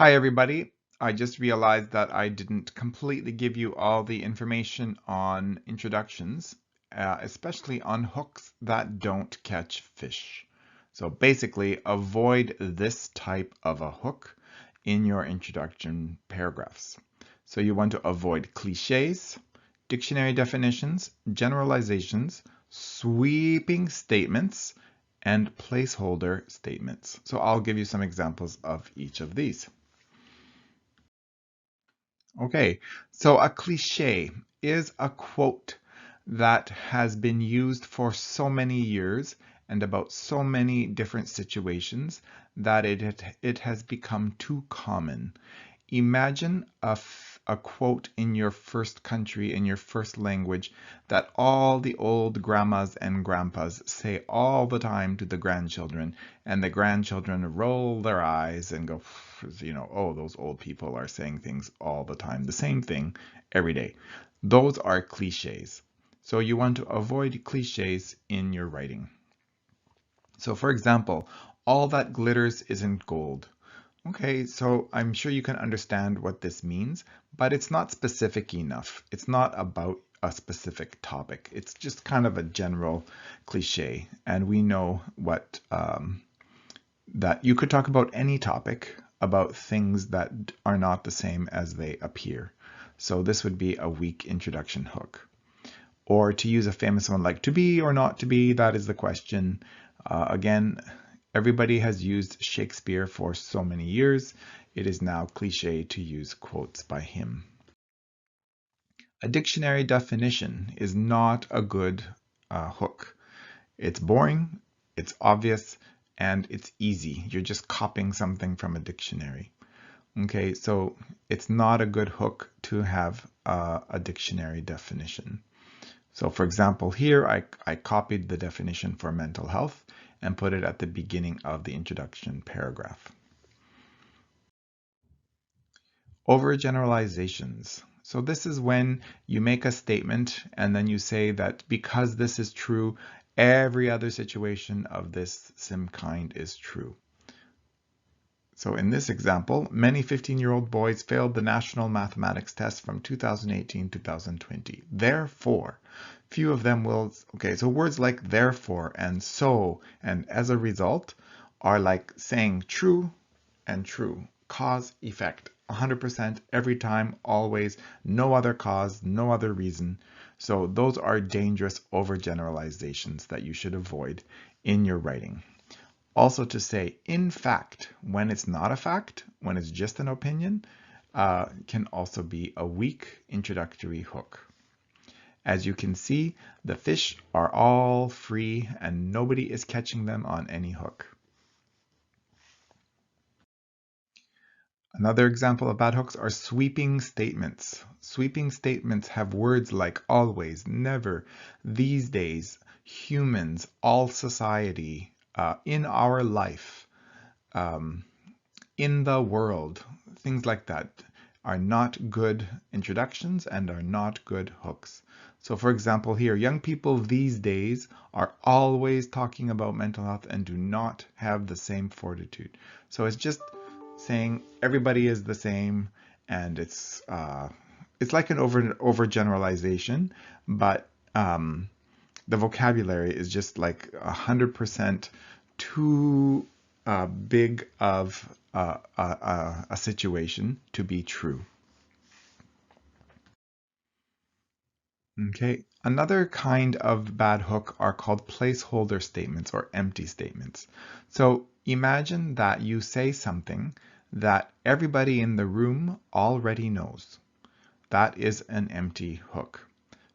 Hi everybody. I just realized that I didn't completely give you all the information on introductions, especially on hooks that don't catch fish. So basically, avoid this type of a hook in your introduction paragraphs. So you want to avoid cliches, dictionary definitions, generalizations, sweeping statements, and placeholder statements. So I'll give you some examples of each of these. Okay, so a cliche is a quote that has been used for so many years and about so many different situations that it has become too common. Imagine a quote in your first country, in your first language, that all the old grandmas and grandpas say all the time to the grandchildren, and the grandchildren roll their eyes and go, oh, those old people are saying things all the time, the same thing every day. Those are cliches. So you want to avoid cliches in your writing. So for example, all that glitters isn't gold. Okay, so I'm sure you can understand what this means, but it's not specific enough. It's not about a specific topic. It's just kind of a general cliche. And we know what that you could talk about any topic, about things that are not the same as they appear. So this would be a weak introduction hook. Or to use a famous one like to be or not to be, that is the question. Again, everybody has used Shakespeare for so many years. It is now cliche to use quotes by him. A dictionary definition is not a good hook. It's boring, it's obvious, and it's easy. You're just copying something from a dictionary. Okay, so it's not a good hook to have a dictionary definition. So for example, here I copied the definition for mental health and put it at the beginning of the introduction paragraph. Overgeneralizations. So this is when you make a statement and then you say that because this is true, every other situation of this same kind is true. So in this example, many 15-year-old boys failed the national mathematics test from 2018-2020. Therefore, few of them will, okay, so words like therefore and so and as a result are like saying true and true, cause, effect, 100% every time, always, no other cause, no other reason. So those are dangerous overgeneralizations that you should avoid in your writing. Also to say, in fact, when it's not a fact, when it's just an opinion, can also be a weak introductory hook. As you can see, the fish are all free and nobody is catching them on any hook. Another example of bad hooks are sweeping statements. Sweeping statements have words like always, never, these days, humans, all society, in our life, in the world, things like that are not good introductions and are not good hooks. So for example here, young people these days are always talking about mental health and do not have the same fortitude. So it's just saying everybody is the same, and it's like an overgeneralization, but the vocabulary is just like 100% too big of a situation to be true. Okay, another kind of bad hook are called placeholder statements or empty statements. So imagine that you say something that everybody in the room already knows. That is an empty hook.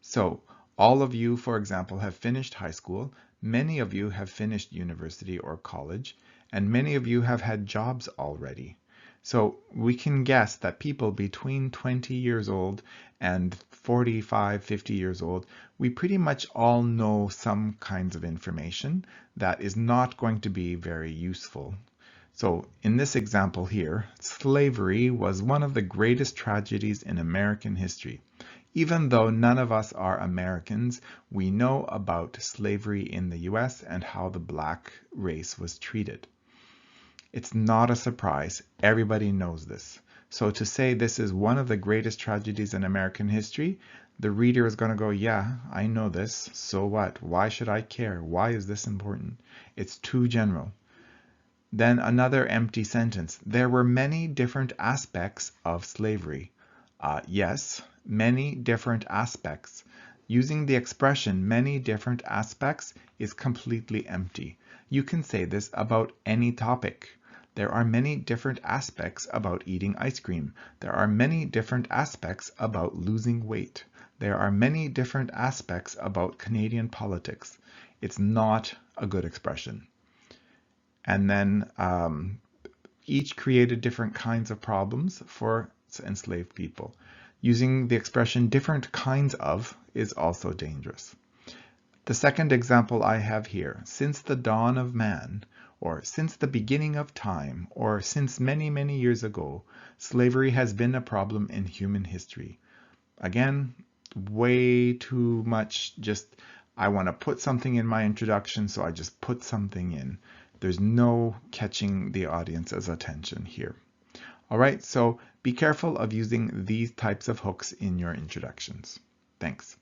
So all of you, for example, have finished high school. Many of you have finished university or college, and many of you have had jobs already. So we can guess that people between 20 years old and 45, 50 years old, we pretty much all know some kinds of information that is not going to be very useful. So in this example here, slavery was one of the greatest tragedies in American history. Even though none of us are Americans, we know about slavery in the US and how the black race was treated. It's not a surprise. Everybody knows this. So to say this is one of the greatest tragedies in American history, the reader is going to go, yeah, I know this. So what? Why should I care? Why is this important? It's too general. Then another empty sentence. There were many different aspects of slavery. Yes, many different aspects. Using the expression many different aspects is completely empty. You can say this about any topic. There are many different aspects about eating ice cream. There are many different aspects about losing weight. There are many different aspects about Canadian politics. It's not a good expression. And then each created different kinds of problems for enslaved people. Using the expression different kinds of is also dangerous. The second example I have here, since the dawn of man, or since the beginning of time, or since many, many years ago, slavery has been a problem in human history. Again, way too much I want to put something in my introduction, so I just put something in. There's no catching the audience's attention here. All right, so be careful of using these types of hooks in your introductions. Thanks.